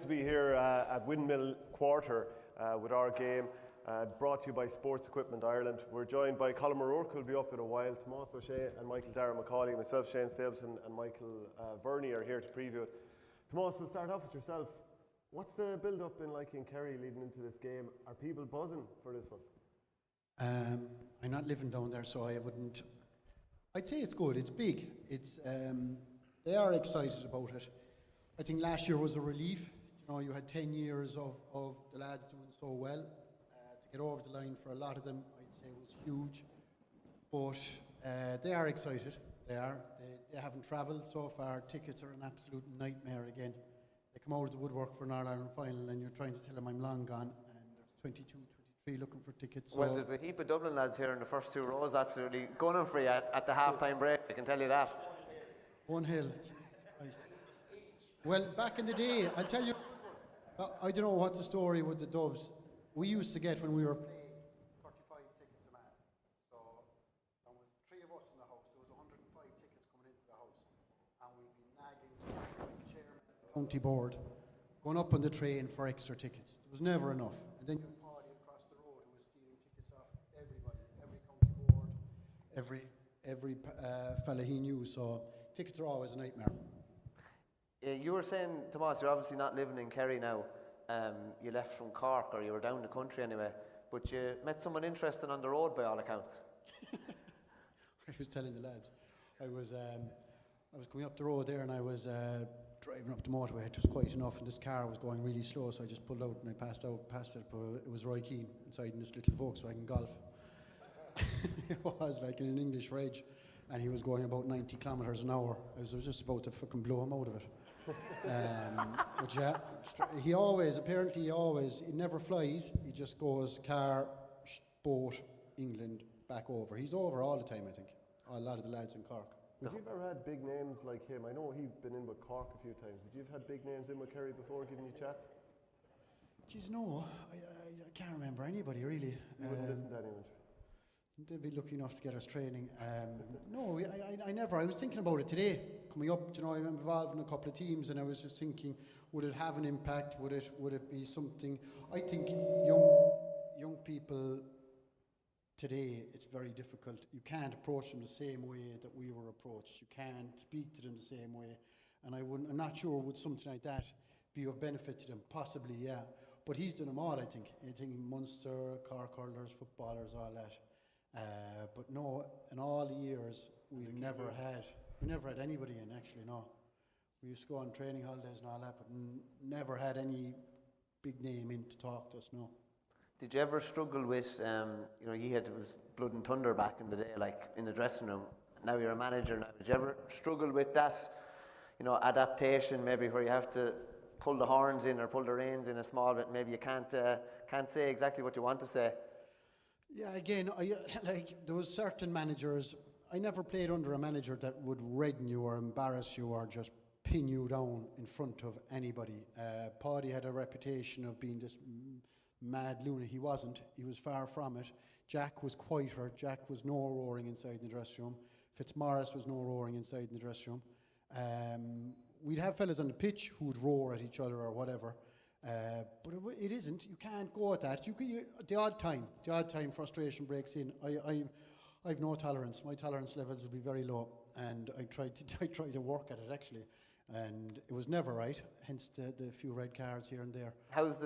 to be here at Windmill Quarter with OurGame, brought to you by Sports Equipment Ireland. We're joined by Colin O'Rourke, who'll be up in a while, Tomás Ó Sé and Michael Dara McCauley, myself, Shane Stapleton and Michael Verney are here to preview it. Tomás, we'll start off with yourself. What's the build-up been like in Kerry leading into this game? Are people buzzing for this one? I'm not living down there, so I wouldn't. I'd say it's good. It's big. It's they are excited about it. I think last year was a relief. You know, you had 10 years of the lads doing so well. To get over the line for a lot of them, I'd say was huge. But they are excited. They are. They haven't travelled so far. Tickets are an absolute nightmare again. They come out of the woodwork for an All-Ireland final and you're trying to tell them I'm long gone, and there's 22, 23 looking for tickets. So well, there's a heap of Dublin lads here in the first two rows absolutely gunning for you at the half-time break, I can tell you that. One hill. Well, back in the day, I'll tell you, I don't know what the story with the Dubs. We used to get, when we were playing, 35 tickets a man. So there was 3 of us in the house. There was 105 tickets coming into the house. And we'd be nagging the chairman of the county board, going up on the train for extra tickets. There was never enough. And then you had Paddy across the road who was stealing tickets off everybody, every county board, every fella he knew. So tickets are always a nightmare. You were saying, Tomás, you're obviously not living in Kerry now. You left from Cork, or you were down the country anyway, but you met someone interesting on the road by all accounts. I was telling the lads, I was coming up the road there and I was driving up the motorway. It was quiet enough and this car was going really slow, so I just pulled out and I passed it, but it was Roy Keane inside in this little Volkswagen Golf. It was like in an English reg, and he was going about 90 kilometres an hour. I was just about to fucking blow him out of it. But yeah, he never flies. He just goes car, boat, England, back over. He's over all the time, I think. A lot of the lads in Cork. Would you have ever had big names like him? I know he's been in with Cork a few times. Would you have had big names in with Kerry before, giving you chats? Geez, no. I can't remember anybody, really. You wouldn't listen to anyone? They'd be lucky enough to get us training. No, I never. I was thinking about it today, coming up. You know, I'm involved in a couple of teams, and I was just thinking, would it have an impact? Would it be something? I think young people today, it's very difficult. You can't approach them the same way that we were approached. You can't speak to them the same way, and I'm not sure would something like that be of benefit to them. Possibly, yeah. But he's done them all. I think Munster, Cork hurlers, footballers, all that. But no, in all the years, we never had anybody in, actually, no. We used to go on training holidays and all that, but never had any big name in to talk to us, no. Did you ever struggle with, it was blood and thunder back in the day, like in the dressing room. Now you're a manager now. Did you ever struggle with that, adaptation, maybe where you have to pull the horns in or pull the reins in a small bit, maybe you can't say exactly what you want to say? Yeah, again, there was certain managers. I never played under a manager that would redden you or embarrass you or just pin you down in front of anybody. Paddy had a reputation of being this mad lunatic. He wasn't. He was far from it. Jack was quieter. Jack was no roaring inside the dressing room. Fitzmaurice was no roaring inside the dressing room. We'd have fellas on the pitch who would roar at each other or whatever. But it isn't. You can't go at that. The odd time frustration breaks in. I've no tolerance. My tolerance levels will be very low, and I try to work at it actually, and it was never right. Hence the few red cards here and there. How's the